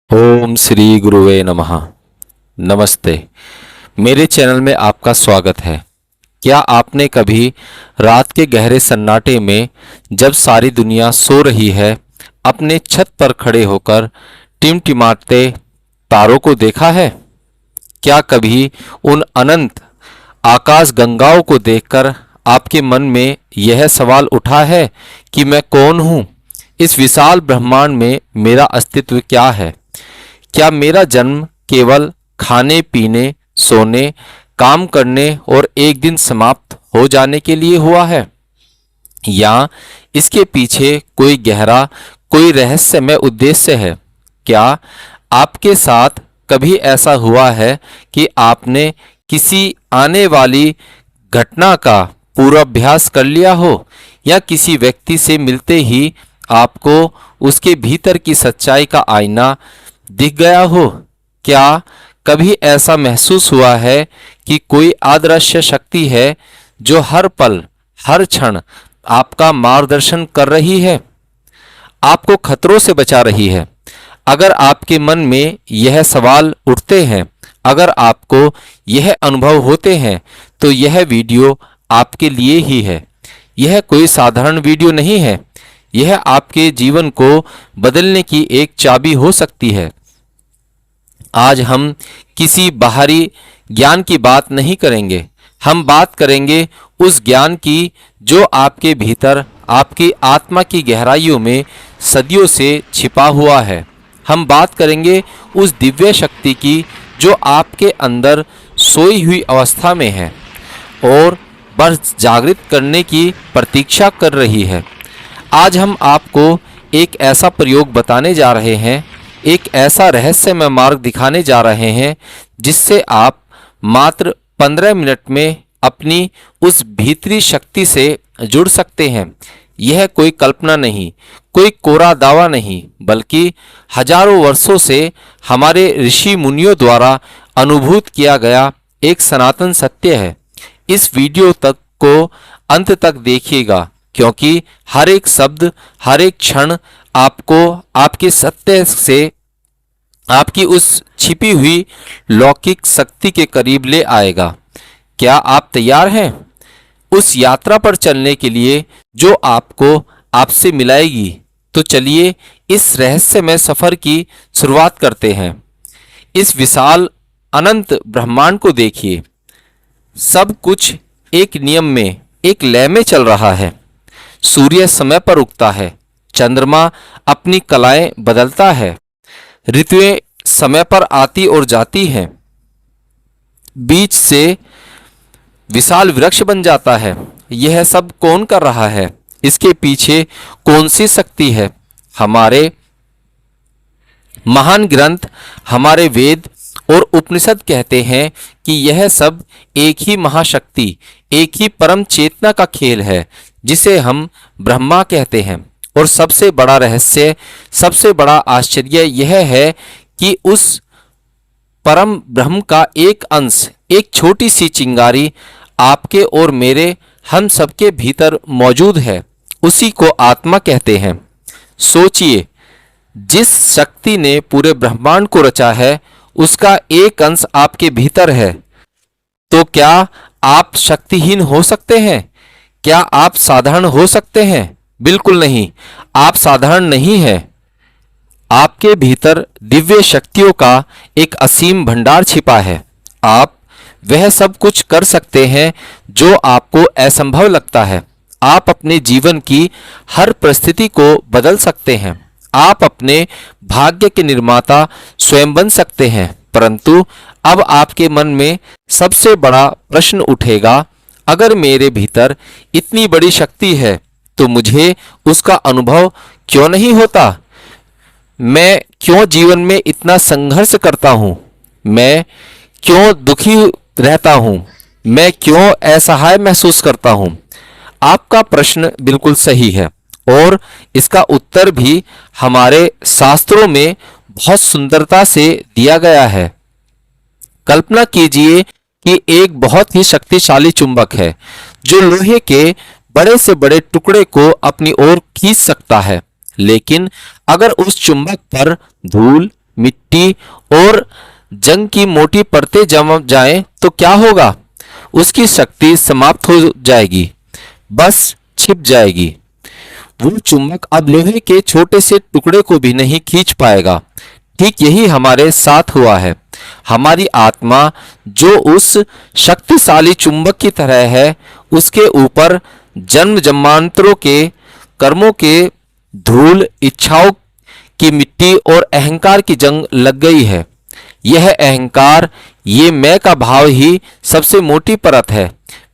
ओम श्री गुरुवे नमः। नमस्ते। मेरे चैनल में आपका स्वागत है। क्या आपने कभी रात के गहरे सन्नाटे में जब सारी दुनिया सो रही है अपने छत पर खड़े होकर टिमटिमाते तारों को देखा है? क्या कभी उन अनंत आकाश गंगाओं को देखकर आपके मन में यह सवाल उठा है कि मैं कौन हूँ? इस विशाल ब्रह्मांड में मेरा अस्तित्व क्या है? क्या मेरा जन्म केवल खाने पीने, सोने, काम करने और एक दिन समाप्त हो जाने के लिए हुआ है, या इसके पीछे कोई गहरा, कोई रहस्यमय उद्देश्य है? क्या आपके साथ कभी ऐसा हुआ है कि आपने किसी आने वाली घटना का पूर्वाभ्यास कर लिया हो, या किसी व्यक्ति से मिलते ही आपको उसके भीतर की सच्चाई का आईना दिख गया हो? क्या कभी ऐसा महसूस हुआ है कि कोई अदृश्य शक्ति है जो हर पल, हर क्षण आपका मार्गदर्शन कर रही है, आपको खतरों से बचा रही है? अगर आपके मन में यह सवाल उठते हैं, अगर आपको यह अनुभव होते हैं, तो यह वीडियो आपके लिए ही है। यह कोई साधारण वीडियो नहीं है। यह आपके जीवन को बदलने की एक चाबी हो सकती है। आज हम किसी बाहरी ज्ञान की बात नहीं करेंगे। हम बात करेंगे उस ज्ञान की जो आपके भीतर, आपकी आत्मा की गहराइयों में सदियों से छिपा हुआ है। हम बात करेंगे उस दिव्य शक्ति की जो आपके अंदर सोई हुई अवस्था में है और बस जागृत करने की प्रतीक्षा कर रही है। आज हम आपको एक ऐसा प्रयोग बताने जा रहे हैं, एक ऐसा रहस्यमय मार्ग दिखाने जा रहे हैं जिससे आप मात्र 15 मिनट में अपनी उस भीतरी शक्ति से जुड़ सकते हैं। यह कोई कल्पना नहीं, कोई कोरा दावा नहीं, बल्कि हजारों वर्षों से हमारे ऋषि मुनियों द्वारा अनुभूत किया गया एक सनातन सत्य है। इस वीडियो तक को अंत तक देखिएगा, क्योंकि हर एक शब्द, हर एक क्षण आपको आपके सत्य से, आपकी उस छिपी हुई लौकिक शक्ति के करीब ले आएगा। क्या आप तैयार हैं उस यात्रा पर चलने के लिए जो आपको आपसे मिलाएगी? तो चलिए इस रहस्यमय सफर की शुरुआत करते हैं। इस विशाल अनंत ब्रह्मांड को देखिए। सब कुछ एक नियम में, एक लय में चल रहा है। सूर्य समय पर उगता है, चंद्रमा अपनी कलाएं बदलता है, ऋतुएं समय पर आती और जाती हैं, बीज से विशाल वृक्ष बन जाता है। यह सब कौन कर रहा है? इसके पीछे कौन सी शक्ति है? हमारे महान ग्रंथ, हमारे वेद और उपनिषद कहते हैं कि यह सब एक ही महाशक्ति, एक ही परम चेतना का खेल है जिसे हम ब्रह्मा कहते हैं। और सबसे बड़ा रहस्य, सबसे बड़ा आश्चर्य यह है कि उस परम ब्रह्म का एक अंश, एक छोटी सी चिंगारी आपके और मेरे, हम सबके भीतर मौजूद है। उसी को आत्मा कहते हैं। सोचिए, जिस शक्ति ने पूरे ब्रह्मांड को रचा है, उसका एक अंश आपके भीतर है। तो क्या आप शक्तिहीन हो सकते हैं? क्या आप साधारण हो सकते हैं? बिल्कुल नहीं, आप साधारण नहीं हैं। आपके भीतर दिव्य शक्तियों का एक असीम भंडार छिपा है। आप वह सब कुछ कर सकते हैं जो आपको असंभव लगता है। आप अपने जीवन की हर परिस्थिति को बदल सकते हैं। आप अपने भाग्य के निर्माता स्वयं बन सकते हैं। परंतु अब आपके मन में सबसे बड़ा प्रश्न उठेगा, अगर मेरे भीतर इतनी बड़ी शक्ति है तो मुझे उसका अनुभव क्यों नहीं होता? मैं क्यों जीवन में इतना संघर्ष करता हूँ? मैं क्यों दुखी रहता हूँ? मैं क्यों असहाय महसूस करता हूँ? आपका प्रश्न बिल्कुल सही है और इसका उत्तर भी हमारे शास्त्रों में बहुत सुंदरता से दिया गया है। कल्पना कीजिए कि एक बहुत ही शक्तिशाली चुंबक है जो लोहे के बड़े से बड़े टुकड़े को अपनी ओर खींच सकता है। लेकिन अगर उस चुंबक पर धूल, मिट्टी और जंग की मोटी परतें जम जाएं तो क्या होगा? उसकी शक्ति समाप्त हो जाएगी, बस छिप जाएगी। वो चुंबक अब लोहे के छोटे से टुकड़े को भी नहीं खींच पाएगा। ठीक यही हमारे साथ हुआ है। हमारी आत्मा जो उस शक्तिशाली चुंबक की तरह है, उसके ऊपर जन्म जन्मांतरों के कर्मों के धूल, इच्छाओं की मिट्टी और अहंकार की जंग लग गई है। यह अहंकार, ये मैं का भाव ही सबसे मोटी परत है।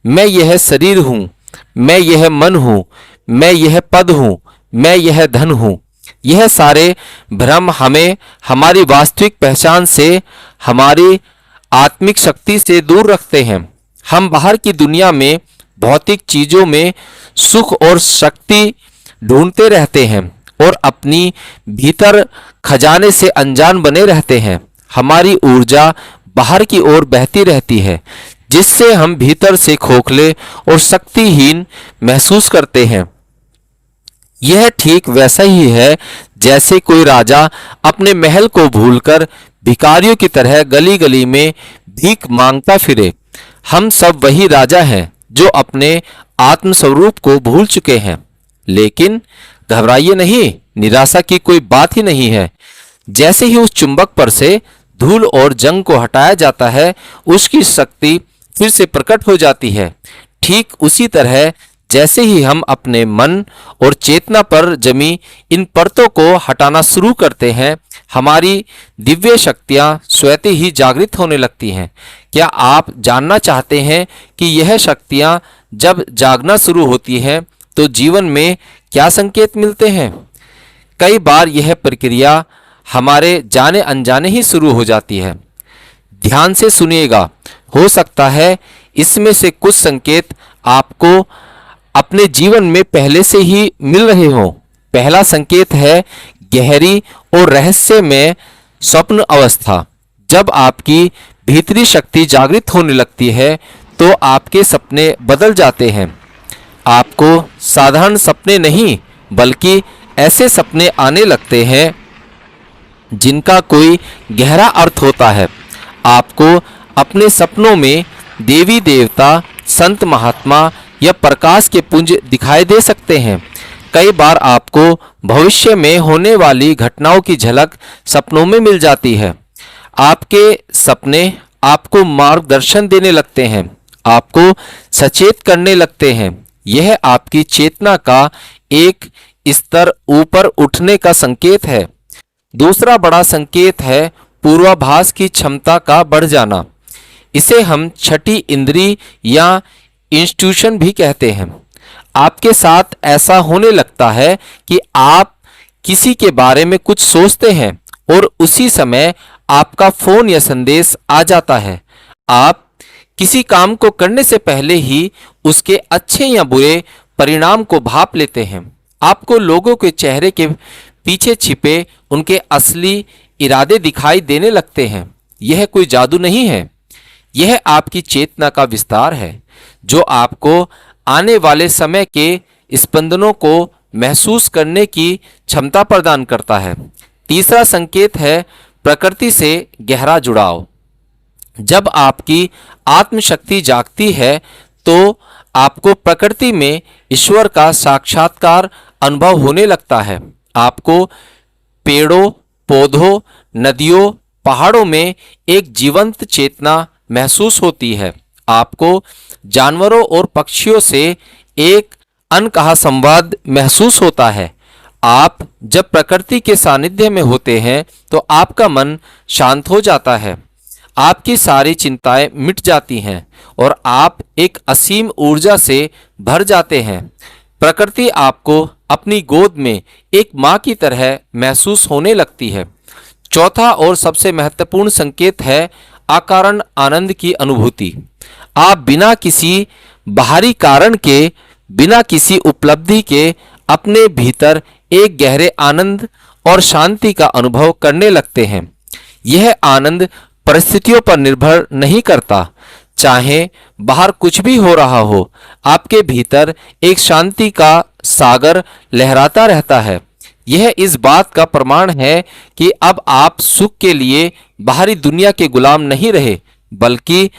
मैं यह शरीर हूँ, मैं यह मन हूँ, मैं यह पद हूँ, मैं यह धन हूँ। यह सारे भ्रम हमें हमारी वास्तविक पहचान से, हमारी आत्मिक शक्ति से दूर रखते हैं। हम बाहर की दुनिया में भौतिक चीजों में सुख और शक्ति ढूंढते रहते हैं और अपनी भीतर खजाने से अनजान बने रहते हैं। हमारी ऊर्जा बाहर की ओर बहती रहती है, जिससे हम भीतर से खोखले और शक्तिहीन महसूस करते हैं। यह ठीक वैसा ही है जैसे कोई राजा अपने महल को भूलकर भिखारियों की तरह गली गली में भीख मांगता फिरे। हम सब वही राजा हैं जो अपने आत्मस्वरूप को भूल चुके हैं। लेकिन घबराइए नहीं, निराशा की कोई बात ही नहीं है। जैसे ही उस चुंबक पर से धूल और जंग को हटाया जाता है, उसकी शक्ति फिर से प्रकट हो जाती है। ठीक उसी तरह जैसे ही हम अपने मन और चेतना पर जमी इन परतों को हटाना शुरू करते हैं, हमारी दिव्य शक्तियां स्वतः ही जागृत होने लगती हैं। क्या आप जानना चाहते हैं कि यह शक्तियां जब जागना शुरू होती हैं तो जीवन में क्या संकेत मिलते हैं? कई बार यह प्रक्रिया हमारे जाने अनजाने ही शुरू हो जाती है। ध्यान से सुनिएगा, हो सकता है इसमें से कुछ संकेत आपको अपने जीवन में पहले से ही मिल रहे हों। पहला संकेत है गहरी और रहस्यमय स्वप्न अवस्था। जब आपकी भीतरी शक्ति जागृत होने लगती है तो आपके सपने बदल जाते हैं। आपको साधारण सपने नहीं, बल्कि ऐसे सपने आने लगते हैं जिनका कोई गहरा अर्थ होता है। आपको अपने सपनों में देवी देवता, संत महात्मा या प्रकाश के पुंज दिखाई दे सकते हैं। कई बार आपको भविष्य में होने वाली घटनाओं की झलक सपनों में मिल जाती है। आपके सपने आपको मार्गदर्शन देने लगते हैं, आपको सचेत करने लगते हैं। यह आपकी चेतना का एक स्तर ऊपर उठने का संकेत है। दूसरा बड़ा संकेत है पूर्वाभास की क्षमता का बढ़ जाना। इसे हम छठी इंद्री या इंस्ट्यूशन भी कहते हैं। आपके साथ ऐसा होने लगता है कि आप किसी के बारे में कुछ सोचते हैं और उसी समय आपका फोन या संदेश आ जाता है। आप किसी काम को करने से पहले ही उसके अच्छे या बुरे परिणाम को भांप लेते हैं। आपको लोगों के चेहरे के पीछे छिपे उनके असली इरादे दिखाई देने लगते हैं। यह कोई जादू नहीं है, यह आपकी चेतना का विस्तार है जो आपको आने वाले समय के स्पंदनों को महसूस करने की क्षमता प्रदान करता है। तीसरा संकेत है प्रकृति से गहरा जुड़ाव। जब आपकी आत्मशक्ति जागती है तो आपको प्रकृति में ईश्वर का साक्षात्कार अनुभव होने लगता है। आपको पेड़ों, पौधों, नदियों, पहाड़ों में एक जीवंत चेतना महसूस होती है। आपको जानवरों और पक्षियों से एक अनकहा संवाद महसूस होता है। आप जब प्रकृति के सानिध्य में होते हैं तो आपका मन शांत हो जाता है, आपकी सारी चिंताएं मिट जाती हैं और आप एक असीम ऊर्जा से भर जाते हैं। प्रकृति आपको अपनी गोद में एक माँ की तरह महसूस होने लगती है। चौथा और सबसे महत्वपूर्ण संकेत है अकारण आनंद की अनुभूति। आप बिना किसी बाहरी कारण के, बिना किसी उपलब्धि के अपने भीतर एक गहरे आनंद और शांति का अनुभव करने लगते हैं। यह आनंद परिस्थितियों पर निर्भर नहीं करता। चाहे बाहर कुछ भी हो रहा हो, आपके भीतर एक शांति का सागर लहराता रहता है। यह इस बात का प्रमाण है कि अब आप सुख के लिए बाहरी दुनिया के गुलाम नहीं रहे, बल्कि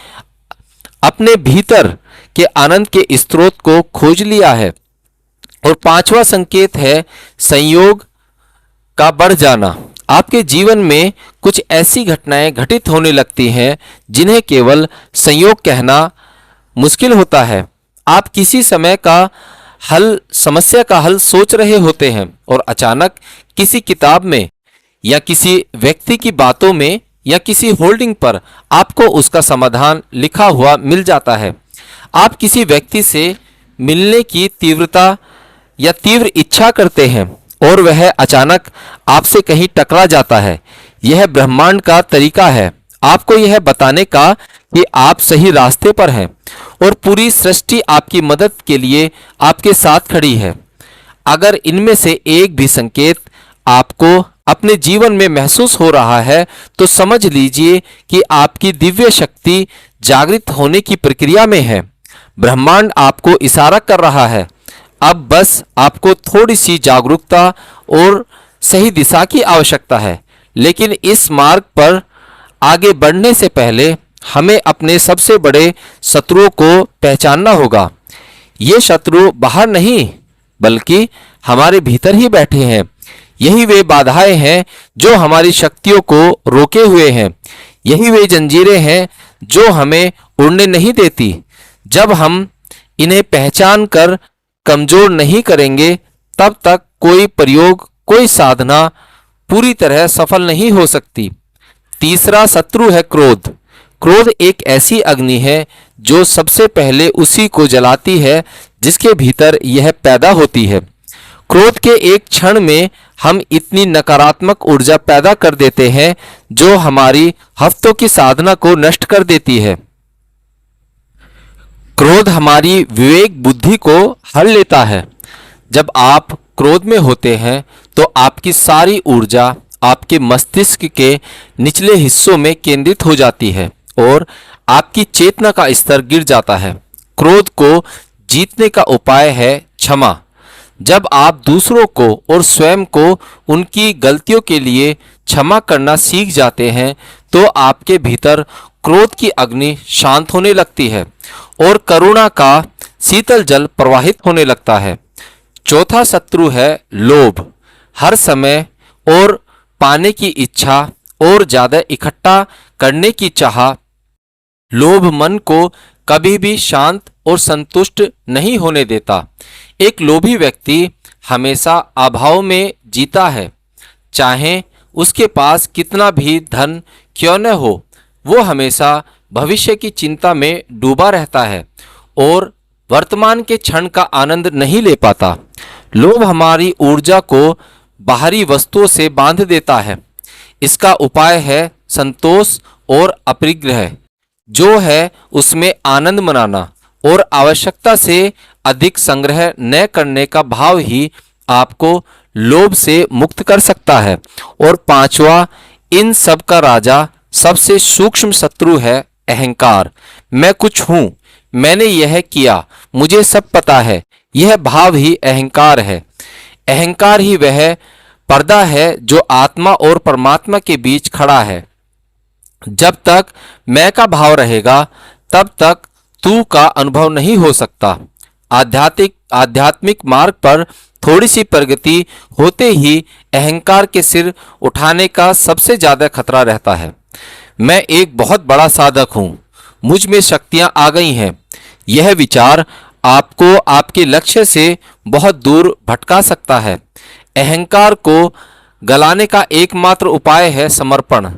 अपने भीतर के आनंद के स्रोत को खोज लिया है। और पांचवा संकेत है संयोग का बढ़ जाना। आपके जीवन में कुछ ऐसी घटनाएं घटित होने लगती हैं जिन्हें केवल संयोग कहना मुश्किल होता है। आप किसी समस्या का हल सोच रहे होते हैं और अचानक किसी किताब में या किसी व्यक्ति की बातों में या किसी होल्डिंग पर आपको उसका समाधान लिखा हुआ मिल जाता है। आप किसी व्यक्ति से मिलने की तीव्र इच्छा करते हैं और वह अचानक आपसे कहीं टकरा जाता है। यह ब्रह्मांड का तरीका है आपको यह बताने का कि आप सही रास्ते पर हैं और पूरी सृष्टि आपकी मदद के लिए आपके साथ खड़ी है। अगर इनमें से एक भी संकेत आपको अपने जीवन में महसूस हो रहा है तो समझ लीजिए कि आपकी दिव्य शक्ति जागृत होने की प्रक्रिया में है। ब्रह्मांड आपको इशारा कर रहा है। अब बस आपको थोड़ी सी जागरूकता और सही दिशा की आवश्यकता है। लेकिन इस मार्ग पर आगे बढ़ने से पहले हमें अपने सबसे बड़े शत्रुओं को पहचानना होगा। ये शत्रु बाहर नहीं बल्कि हमारे भीतर ही बैठे हैं। यही वे बाधाएं हैं जो हमारी शक्तियों को रोके हुए हैं। यही वे जंजीरें हैं जो हमें उड़ने नहीं देती। जब हम इन्हें पहचान कर कमजोर नहीं करेंगे तब तक कोई प्रयोग, कोई साधना पूरी तरह सफल नहीं हो सकती। तीसरा शत्रु है क्रोध। क्रोध एक ऐसी अग्नि है जो सबसे पहले उसी को जलाती है जिसके भीतर यह पैदा होती है। क्रोध के एक क्षण में हम इतनी नकारात्मक ऊर्जा पैदा कर देते हैं जो हमारी हफ्तों की साधना को नष्ट कर देती है। क्रोध हमारी विवेक बुद्धि को हर लेता है। जब आप क्रोध में होते हैं तो आपकी सारी ऊर्जा आपके मस्तिष्क के निचले हिस्सों में केंद्रित हो जाती है और आपकी चेतना का स्तर गिर जाता है। क्रोध को जीतने का उपाय है क्षमा। जब आप दूसरों को और स्वयं को उनकी गलतियों के लिए क्षमा करना सीख जाते हैं तो आपके भीतर क्रोध की अग्नि शांत होने लगती है और करुणा का शीतल जल प्रवाहित होने लगता है। चौथा शत्रु है लोभ। हर समय और पाने की इच्छा और ज्यादा इकट्ठा करने की चाह लोभ मन को कभी भी शांत और संतुष्ट नहीं होने देता। एक लोभी व्यक्ति हमेशा अभाव में जीता है। चाहे उसके पास कितना भी धन क्यों न हो, वो हमेशा भविष्य की चिंता में डूबा रहता है और वर्तमान के क्षण का आनंद नहीं ले पाता। लोभ हमारी ऊर्जा को बाहरी वस्तुओं से बांध देता है। इसका उपाय है संतोष और अपरिग्रह, जो है उसमें आनंद मनाना और आवश्यकता से अधिक संग्रह न करने का भाव ही आपको लोभ से मुक्त कर सकता है। और पांचवा, इन सब का राजा, सबसे सूक्ष्म शत्रु है अहंकार। मैं कुछ हूं, मैंने यह किया, मुझे सब पता है। यह भाव ही अहंकार है। अहंकार ही वह पर्दा है जो आत्मा और परमात्मा के बीच खड़ा है। जब तक मैं का भाव रहेगा तब तक तू का अनुभव नहीं हो सकता। आध्यात्मिक मार्ग पर थोड़ी सी प्रगति होते ही अहंकार के सिर उठाने का सबसे ज्यादा खतरा रहता है। मैं एक बहुत बड़ा साधक हूं, मुझ में शक्तियां आ गई हैं। यह विचार आपको आपके लक्ष्य से बहुत दूर भटका सकता है। अहंकार को गलाने का एकमात्र उपाय है समर्पण।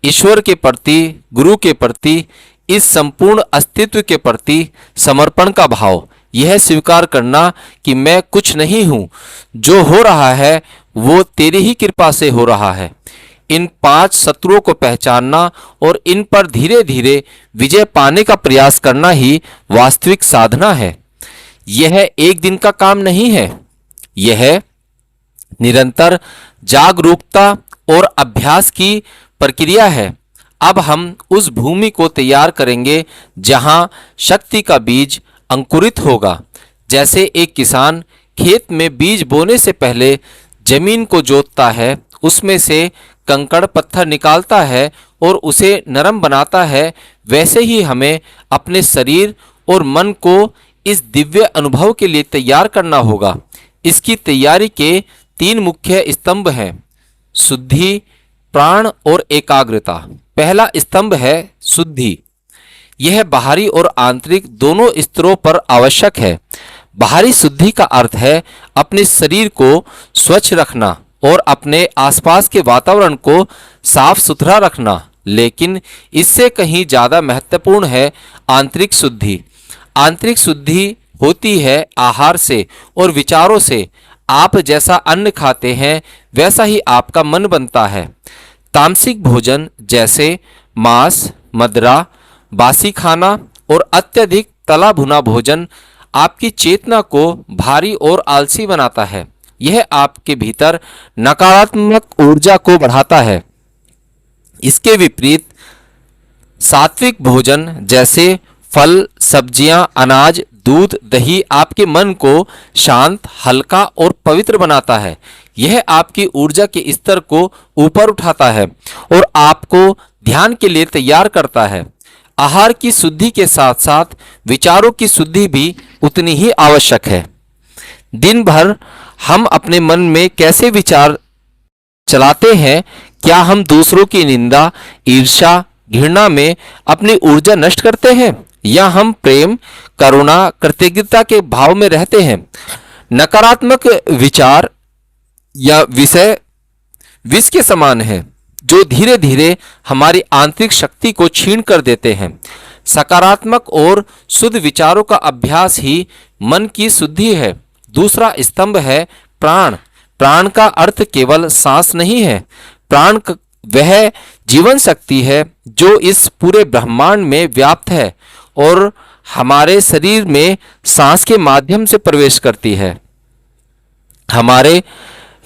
ईश्वर के प्रति, गुरु के प्रति, इस संपूर्ण अस्तित्व के प्रति समर्पण का भाव। यह स्वीकार करना कि मैं कुछ नहीं हूं, जो हो रहा है वो तेरी ही कृपा से हो रहा है। इन 5 शत्रुओं को पहचानना और इन पर धीरे धीरे विजय पाने का प्रयास करना ही वास्तविक साधना है। यह एक दिन का काम नहीं है, यह निरंतर जागरूकता और अभ्यास की प्रक्रिया है। अब हम उस भूमि को तैयार करेंगे जहां शक्ति का बीज अंकुरित होगा। जैसे एक किसान खेत में बीज बोने से पहले जमीन को जोतता है, उसमें से कंकड़ पत्थर निकालता है और उसे नरम बनाता है, वैसे ही हमें अपने शरीर और मन को इस दिव्य अनुभव के लिए तैयार करना होगा। इसकी तैयारी के 3 मुख्य स्तंभ हैं: शुद्धि, प्राण और एकाग्रता। पहला स्तंभ है शुद्धि। यह बाहरी और आंतरिक दोनों स्तरों पर आवश्यक है। बाहरी शुद्धि का अर्थ है अपने शरीर को स्वच्छ रखना और अपने आसपास के वातावरण को साफ सुथरा रखना, लेकिन इससे कहीं ज़्यादा महत्वपूर्ण है आंतरिक शुद्धि। आंतरिक शुद्धि होती है आहार से और विचारों से। आप जैसा अन्न खाते हैं वैसा ही आपका मन बनता है। तामसिक भोजन जैसे मांस, मदिरा, बासी खाना और अत्यधिक तला भुना भोजन आपकी चेतना को भारी और आलसी बनाता है। यह आपके भीतर नकारात्मक ऊर्जा को बढ़ाता है। इसके विपरीत सात्विक भोजन जैसे फल, सब्जियां, अनाज, दूध, दही आपके मन को शांत, हल्का और पवित्र बनाता है। यह आपकी ऊर्जा के स्तर को ऊपर उठाता है और आपको ध्यान के लिए तैयार करता है। आहार की शुद्धि के साथ साथ विचारों की शुद्धि भी उतनी ही आवश्यक है। दिन भर हम अपने मन में कैसे विचार चलाते हैं? क्या हम दूसरों की निंदा, ईर्ष्या, घृणा में अपनी ऊर्जा नष्ट करते हैं, या हम प्रेम, करुणा, कृतज्ञता के भाव में रहते हैं? नकारात्मक विचार या विषय विष के समान है जो धीरे धीरे हमारी आंतरिक शक्ति को छीन कर देते हैं। सकारात्मक और शुद्ध विचारों का अभ्यास ही मन की शुद्धि है। दूसरा स्तंभ है प्राण। प्राण का अर्थ केवल सांस नहीं है। प्राण वह जीवन शक्ति है जो इस पूरे ब्रह्मांड में व्याप्त है और हमारे शरीर में सांस के माध्यम से प्रवेश करती है। हमारे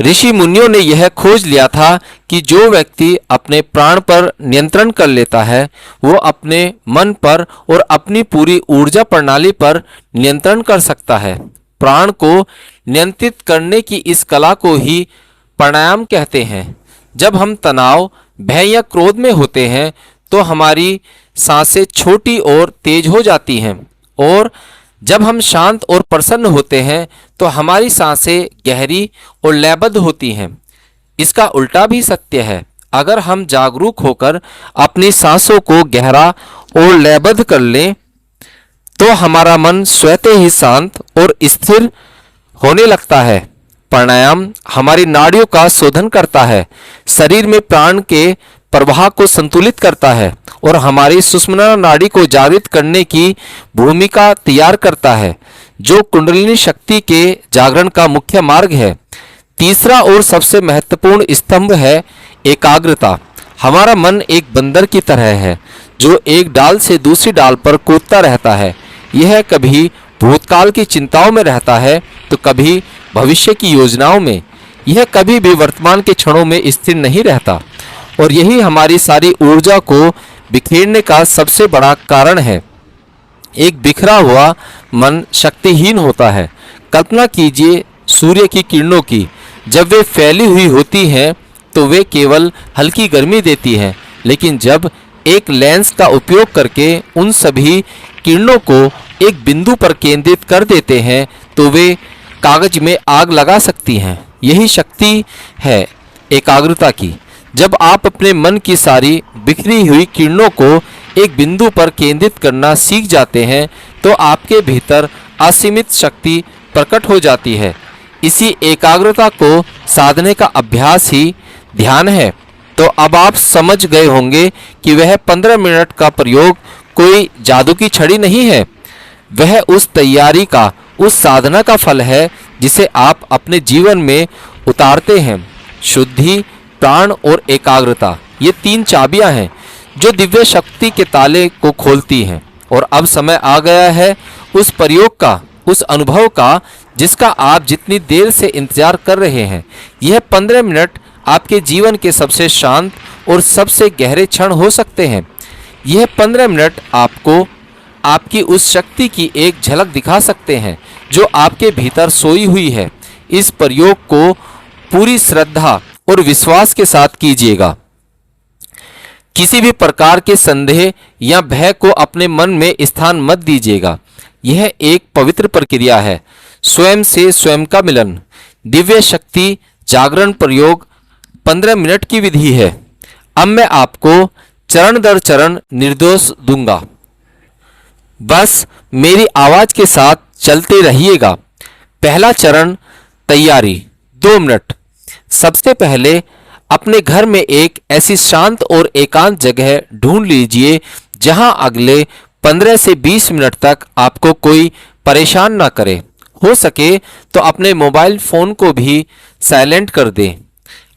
ऋषि मुनियों ने यह खोज लिया था कि जो व्यक्ति अपने प्राण पर नियंत्रण कर लेता है वो अपने मन पर और अपनी पूरी ऊर्जा प्रणाली पर नियंत्रण कर सकता है। प्राण को नियंत्रित करने की इस कला को ही प्राणायाम कहते हैं। जब हम तनाव, भय या क्रोध में होते हैं तो हमारी सांसें छोटी और तेज हो जाती हैं, और जब हम शांत और प्रसन्न होते हैं तो हमारी सांसें गहरी और लयबद्ध होती हैं। इसका उल्टा भी सत्य है। अगर हम जागरूक होकर अपनी सांसों को गहरा और लयबद्ध कर लें तो हमारा मन स्वतः ही शांत और स्थिर होने लगता है। प्राणायाम हमारी नाड़ियों का शोधन करता है, शरीर में प्राण के प्रवाह को संतुलित करता है और हमारी सुषुम्ना नाड़ी को जागृत करने की भूमिका तैयार करता है, जो कुंडलिनी शक्ति के जागरण का मुख्य मार्ग है। तीसरा और सबसे महत्वपूर्ण स्तंभ है एकाग्रता। हमारा मन एक बंदर की तरह है जो एक डाल से दूसरी डाल पर कूदता रहता है। यह कभी भूतकाल की चिंताओं में रहता है तो कभी भविष्य की योजनाओं में। यह कभी भी वर्तमान के क्षणों में स्थिर नहीं रहता, और यही हमारी सारी ऊर्जा को बिखेरने का सबसे बड़ा कारण है। एक बिखरा हुआ मन शक्तिहीन होता है। कल्पना कीजिए सूर्य की किरणों की। जब वे फैली हुई होती हैं तो वे केवल हल्की गर्मी देती हैं, लेकिन जब एक लेंस का उपयोग करके उन सभी किरणों को एक बिंदु पर केंद्रित कर देते हैं तो वे कागज में आग लगा सकती हैं। यही शक्ति है एकाग्रता की। जब आप अपने मन की सारी बिखरी हुई किरणों को एक बिंदु पर केंद्रित करना सीख जाते हैं तो आपके भीतर असीमित शक्ति प्रकट हो जाती है। इसी एकाग्रता को साधने का अभ्यास ही ध्यान है। तो अब आप समझ गए होंगे कि वह 15 मिनट का प्रयोग कोई जादू की छड़ी नहीं है। वह उस तैयारी का, उस साधना का फल है जिसे आप अपने जीवन में उतारते हैं। शुद्धि, प्राण और एकाग्रता, ये 3 चाबियां हैं जो दिव्य शक्ति के ताले को खोलती हैं। और अब समय आ गया है उस प्रयोग का, उस अनुभव का जिसका आप जितनी देर से इंतजार कर रहे हैं। यह 15 मिनट आपके जीवन के सबसे शांत और सबसे गहरे क्षण हो सकते हैं। यह 15 मिनट आपको आपकी उस शक्ति की एक झलक दिखा सकते हैं जो आपके भीतर सोई हुई है। इस प्रयोग को पूरी श्रद्धा और विश्वास के साथ कीजिएगा। किसी भी प्रकार के संदेह या भय को अपने मन में स्थान मत दीजिएगा। यह एक पवित्र प्रक्रिया है, स्वयं से स्वयं का मिलन। दिव्य शक्ति जागरण प्रयोग 15 मिनट की विधि है। अब मैं आपको चरण दर चरण निर्देश दूंगा, बस मेरी आवाज के साथ चलते रहिएगा। पहला चरण, तैयारी 2 मिनट। सबसे पहले अपने घर में एक ऐसी शांत और एकांत जगह ढूंढ लीजिए जहां अगले 15 से 20 मिनट तक आपको कोई परेशान ना करे। हो सके तो अपने मोबाइल फोन को भी साइलेंट कर दें।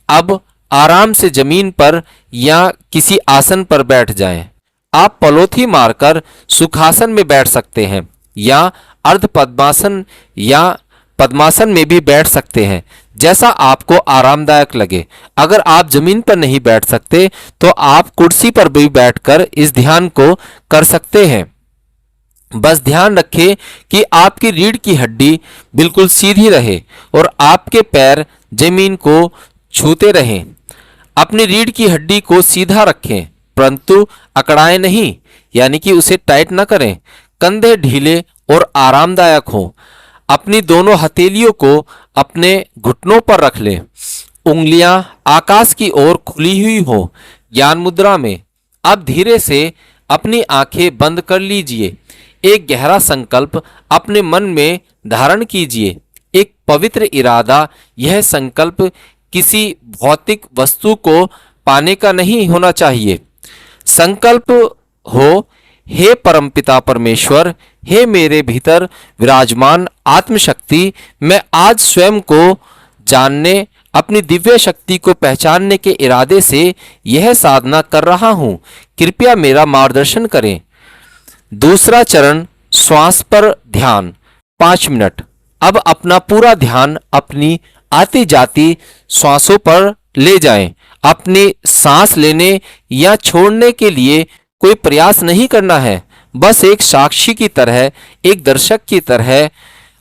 अब आराम से जमीन पर या किसी आसन पर बैठ जाएं। आप पलोथी मारकर सुखासन में बैठ सकते हैं या अर्ध पद्मासन या पद्मासन में भी बैठ सकते हैं, जैसा आपको आरामदायक लगे। अगर आप जमीन पर नहीं बैठ सकते तो आप कुर्सी पर भी बैठकर इस ध्यान को कर सकते हैं। बस ध्यान रखें कि आपकी रीढ़ की हड्डी बिल्कुल सीधी रहे और आपके पैर जमीन को छूते रहें। अपनी रीढ़ की हड्डी को सीधा रखें, परंतु अकड़ाएं नहीं, यानी कि उसे टाइट न करें। कंधे ढीले और आरामदायक हों। अपनी दोनों हथेलियों को अपने घुटनों पर रख लें। उंगलियां आकाश की ओर खुली हुई हो, ज्ञान मुद्रा में। अब धीरे से अपनी आंखें बंद कर लीजिए। एक गहरा संकल्प अपने मन में धारण कीजिए, एक पवित्र इरादा। यह संकल्प किसी भौतिक वस्तु को पाने का नहीं होना चाहिए। संकल्प हो, हे परमपिता परमेश्वर, हे मेरे भीतर विराजमान आत्मशक्ति, मैं आज स्वयं को जानने, अपनी दिव्य शक्ति को पहचानने के इरादे से यह साधना कर रहा हूं। कृपया मेरा मार्गदर्शन करें। दूसरा चरण, श्वास पर ध्यान 5 मिनट। अब अपना पूरा ध्यान अपनी आती जाती श्वासों पर ले जाएं। अपनी सांस लेने या छोड़ने के लिए कोई प्रयास नहीं करना है, बस एक साक्षी की तरह, एक दर्शक की तरह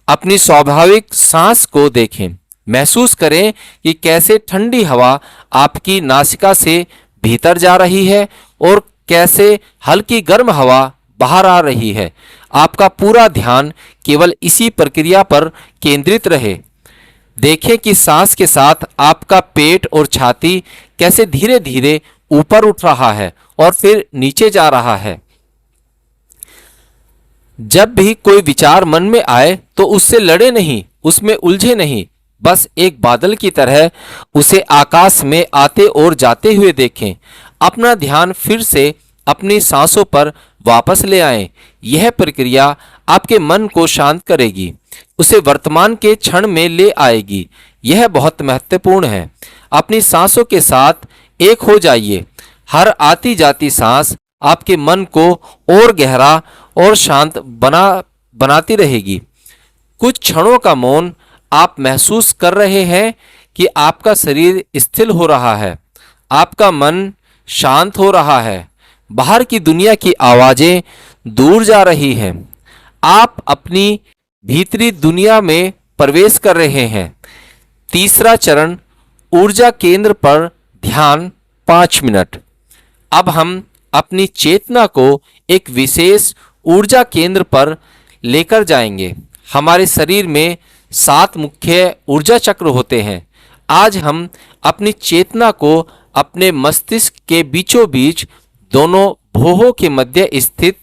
अपनी स्वाभाविक सांस को देखें। महसूस करें कि कैसे ठंडी हवा आपकी नासिका से भीतर जा रही है और कैसे हल्की गर्म हवा बाहर आ रही है। आपका पूरा ध्यान केवल इसी प्रक्रिया पर केंद्रित रहे। देखें कि सांस के साथ आपका पेट और छाती कैसे धीरे धीरे ऊपर उठ रहा है और फिर नीचे जा रहा है। जब भी कोई विचार मन में आए तो उससे लड़े नहीं, उसमें उलझे नहीं, बस एक बादल की तरह उसे आकाश में आते और जाते हुए देखें। अपना ध्यान फिर से अपनी सांसों पर वापस ले आएं। यह प्रक्रिया आपके मन को शांत करेगी, उसे वर्तमान के क्षण में ले आएगी। यह बहुत महत्वपूर्ण है। अपनी सांसों के साथ एक हो जाइए। हर आती जाती सांस आपके मन को और गहरा और शांत बनाती रहेगी। कुछ क्षणों का मौन, आप महसूस कर रहे हैं कि आपका शरीर स्थिर हो रहा है, आपका मन शांत हो रहा है, बाहर की दुनिया की आवाजें दूर जा रही हैं। आप अपनी भीतरी दुनिया में प्रवेश कर रहे हैं। तीसरा चरण, ऊर्जा केंद्र पर ध्यान 5 मिनट। अब हम अपनी चेतना को एक विशेष ऊर्जा केंद्र पर लेकर जाएंगे। हमारे शरीर में 7 मुख्य ऊर्जा चक्र होते हैं। आज हम अपनी चेतना को अपने मस्तिष्क के बीचों बीच दोनों भौहों के मध्य स्थित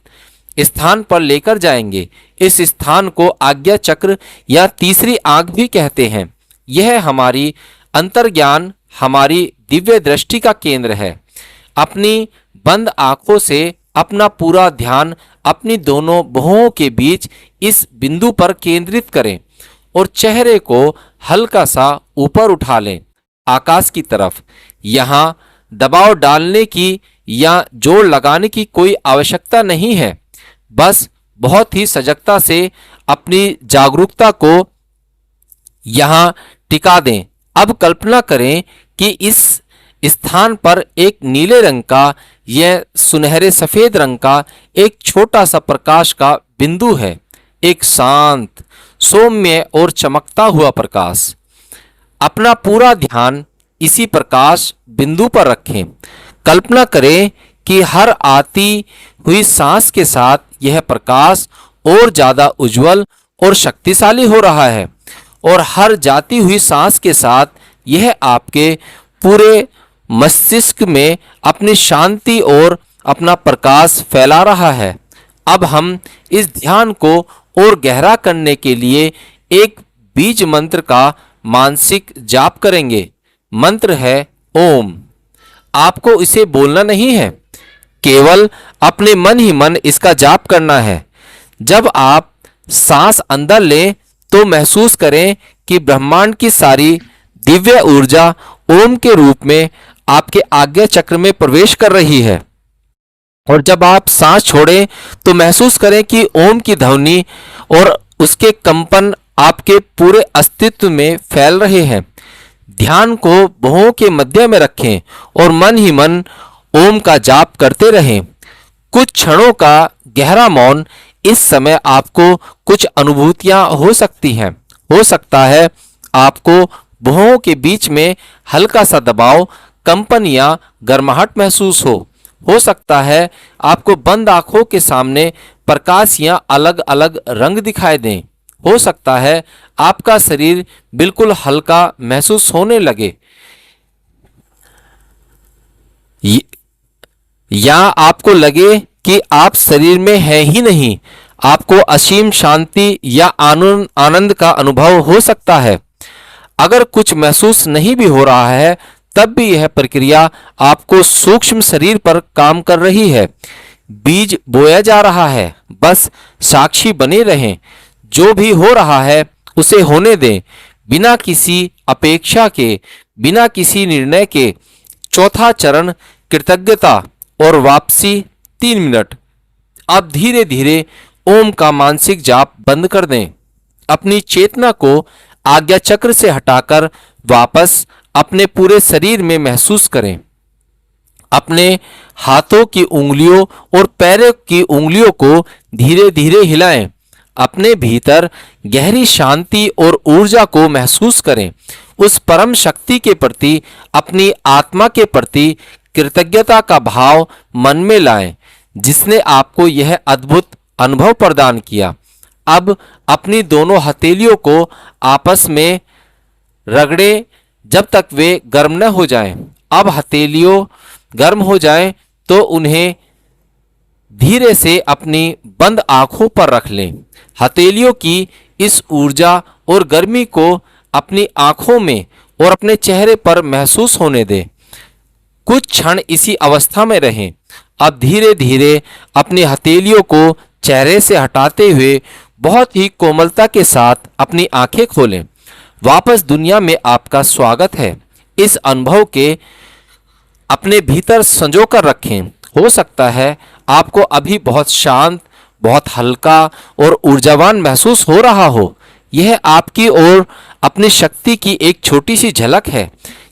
स्थान पर लेकर जाएंगे। इस स्थान को आज्ञा चक्र या तीसरी आंख भी कहते हैं। यह हमारी अंतर्ज्ञान, हमारी दिव्य दृष्टि का केंद्र है। अपनी बंद आंखों से अपना पूरा ध्यान अपनी दोनों भौहों के बीच इस बिंदु पर केंद्रित करें और चेहरे को हल्का सा ऊपर उठा लें, आकाश की तरफ। यहाँ दबाव डालने की या जोर लगाने की कोई आवश्यकता नहीं है। बस बहुत ही सजगता से अपनी जागरूकता को यहाँ टिका दें। अब कल्पना करें कि इस स्थान पर एक नीले रंग का या सुनहरे सफेद रंग का एक छोटा सा प्रकाश का बिंदु है, एक शांत, सौम्य और चमकता हुआ प्रकाश। अपना पूरा ध्यान इसी प्रकाश बिंदु पर रखें। कल्पना करें कि हर आती हुई सांस के साथ यह प्रकाश और ज़्यादा उज्जवल और शक्तिशाली हो रहा है, और हर जाती हुई सांस के साथ यह आपके पूरे मस्तिष्क में अपनी शांति और अपना प्रकाश फैला रहा है। अब हम इस ध्यान को और गहरा करने के लिए एक बीज मंत्र का मानसिक जाप करेंगे। मंत्र है ओम। आपको इसे बोलना नहीं है, केवल अपने मन ही मन इसका जाप करना है। जब आप सांस अंदर लें तो महसूस करें कि ब्रह्मांड की सारी दिव्य ऊर्जा ओम के रूप में आपके आज्ञा चक्र में प्रवेश कर रही है, और जब आप सांस छोड़ें तो महसूस करें कि ओम की ध्वनि और उसके कंपन आपके पूरे अस्तित्व में फैल रहे हैं। ध्यान को भौहों के मध्य में रखें और मन ही मन ओम का जाप करते रहें। कुछ क्षणों का गहरा मौन। इस समय आपको कुछ अनुभूतियां हो सकती हैं। हो सकता है आपको भौहों के बीच में हल्का सा दबाव, कंपन या गर्माहट महसूस हो सकता है आपको बंद आंखों के सामने प्रकाश या अलग अलग रंग दिखाई दें। हो सकता है आपका शरीर बिल्कुल हल्का महसूस होने लगे, या आपको लगे कि आप शरीर में हैं ही नहीं। आपको असीम शांति या आनंद का अनुभव हो सकता है। अगर कुछ महसूस नहीं भी हो रहा है, तब भी यह प्रक्रिया आपको सूक्ष्म शरीर पर काम कर रही है। बीज बोया जा रहा है, बस साक्षी बने रहें। जो भी हो रहा है उसे होने दें, बिना किसी अपेक्षा के, बिना किसी निर्णय के। चौथा चरण कृतज्ञता और वापसी 3 मिनट। अब धीरे धीरे ओम का मानसिक जाप बंद कर दें। अपनी चेतना को आज्ञा चक्र से हटाकर वापस अपने पूरे शरीर में महसूस करें। अपने हाथों की उंगलियों और पैरों की उंगलियों को धीरे धीरे हिलाएं। अपने भीतर गहरी शांति और ऊर्जा को महसूस करें। उस परम शक्ति के प्रति, अपनी आत्मा के प्रति कृतज्ञता का भाव मन में लाएं, जिसने आपको यह अद्भुत अनुभव प्रदान किया। अब अपनी दोनों हथेलियों को आपस में रगड़ें जब तक वे गर्म न हो जाएं। अब हथेलियों गर्म हो जाएं तो उन्हें धीरे से अपनी बंद आंखों पर रख लें। हथेलियों की इस ऊर्जा और गर्मी को अपनी आंखों में और अपने चेहरे पर महसूस होने दें। कुछ क्षण इसी अवस्था में रहें। अब धीरे धीरे अपनी हथेलियों को चेहरे से हटाते हुए बहुत ही कोमलता के साथ अपनी आंखें खोलें। वापस दुनिया में आपका स्वागत है। इस अनुभव के अपने भीतर संजो कर रखें। हो सकता है आपको अभी बहुत शांत, बहुत हल्का और ऊर्जावान महसूस हो रहा हो। यह आपकी और अपनी शक्ति की एक छोटी सी झलक है।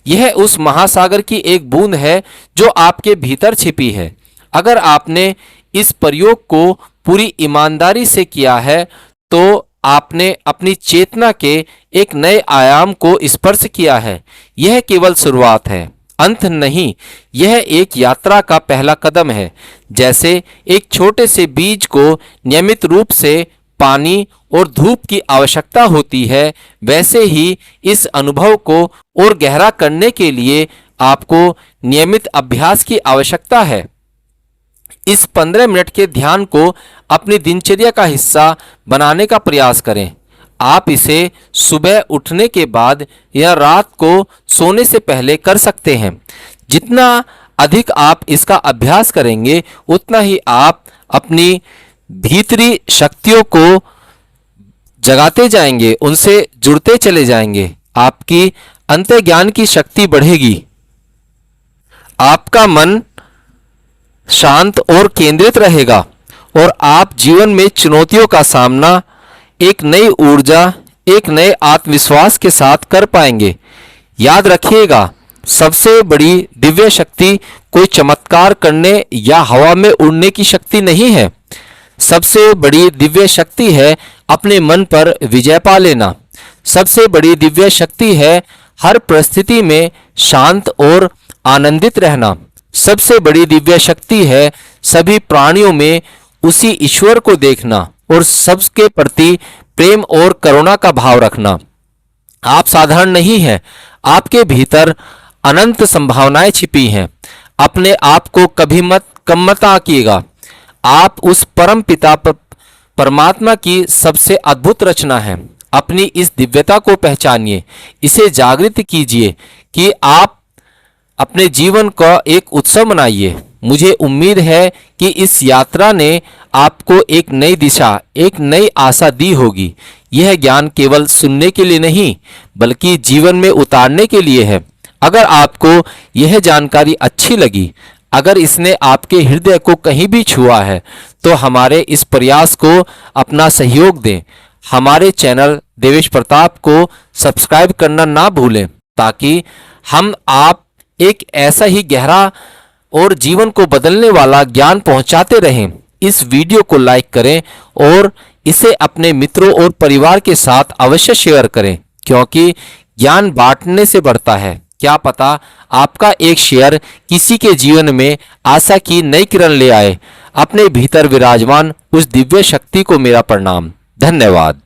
यह उस महासागर की एक बूंद है जो आपके भीतर छिपी है। अगर आपने इस प्रयोग को पूरी ईमानदारी से किया है तो आपने अपनी चेतना के एक नए आयाम को स्पर्श किया है। यह केवल शुरुआत है, अंत नहीं। यह एक यात्रा का पहला कदम है। जैसे एक छोटे से बीज को नियमित रूप से पानी और धूप की आवश्यकता होती है, वैसे ही इस अनुभव को और गहरा करने के लिए आपको नियमित अभ्यास की आवश्यकता है। इस 15 मिनट के ध्यान को अपनी दिनचर्या का हिस्सा बनाने का प्रयास करें। आप इसे सुबह उठने के बाद या रात को सोने से पहले कर सकते हैं। जितना अधिक आप इसका अभ्यास करेंगे, उतना ही आप अपनी भीतरी शक्तियों को जगाते जाएंगे, उनसे जुड़ते चले जाएंगे। आपकी अंतर्ज्ञान की शक्ति बढ़ेगी। आपका मन शांत और केंद्रित रहेगा और आप जीवन में चुनौतियों का सामना एक नई ऊर्जा, एक नए आत्मविश्वास के साथ कर पाएंगे। याद रखिएगा, सबसे बड़ी दिव्य शक्ति कोई चमत्कार करने या हवा में उड़ने की शक्ति नहीं है। सबसे बड़ी दिव्य शक्ति है अपने मन पर विजय पा लेना। सबसे बड़ी दिव्य शक्ति है हर परिस्थिति में शांत और आनंदित रहना सबसे बड़ी दिव्य शक्ति है। सभी प्राणियों में उसी ईश्वर को देखना और सबके प्रति प्रेम और करुणा का भाव रखना। आप साधारण नहीं हैं, आपके भीतर अनंत संभावनाएं छिपी हैं। अपने आप को कभी मत कम मत आंकिएगा। आप उस परम पिता परमात्मा की सबसे अद्भुत रचना है। अपनी इस दिव्यता को पहचानिए, इसे जागृत कीजिए कि आप अपने जीवन का एक उत्सव मनाइए। मुझे उम्मीद है कि इस यात्रा ने आपको एक नई दिशा, एक नई आशा दी होगी। यह ज्ञान केवल सुनने के लिए नहीं, बल्कि जीवन में उतारने के लिए है। अगर आपको यह जानकारी अच्छी लगी, अगर इसने आपके हृदय को कहीं भी छुआ है, तो हमारे इस प्रयास को अपना सहयोग दें। हमारे चैनल देवेश प्रताप को सब्सक्राइब करना ना भूलें, ताकि हम आप एक ऐसा ही गहरा और जीवन को बदलने वाला ज्ञान पहुंचाते रहें। इस वीडियो को लाइक करें और इसे अपने मित्रों और परिवार के साथ अवश्य शेयर करें, क्योंकि ज्ञान बांटने से बढ़ता है। क्या पता आपका एक शेयर किसी के जीवन में आशा की नई किरण ले आए। अपने भीतर विराजमान उस दिव्य शक्ति को मेरा प्रणाम। धन्यवाद।